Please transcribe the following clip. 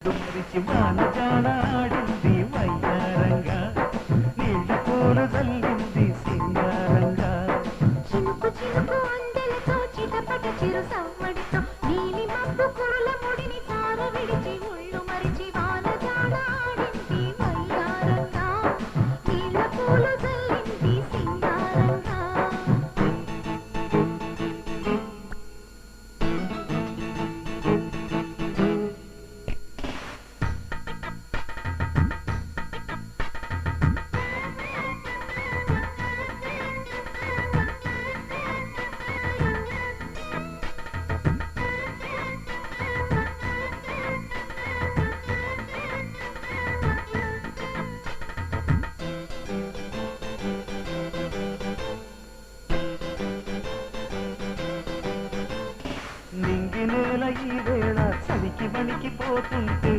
దుమరిచి వానజాడ ఆడింది వయ్యారంగా నీళ్ళ పూలు చల్లింది సింగారంగా చినుకు చినుకు అందెలతో చిటపట చిరు సవ్వడితో నీలి మబ్బు కురుల ముడిని తార విడిచి ముళ్ళు మరిచి వానజాడ ఆడింది వయ్యారంగా నీళ్ళ పూలు చల్లింది సింగారంగా నింగి నేల ఈ వేళ చలికి వణికిపోతుంటే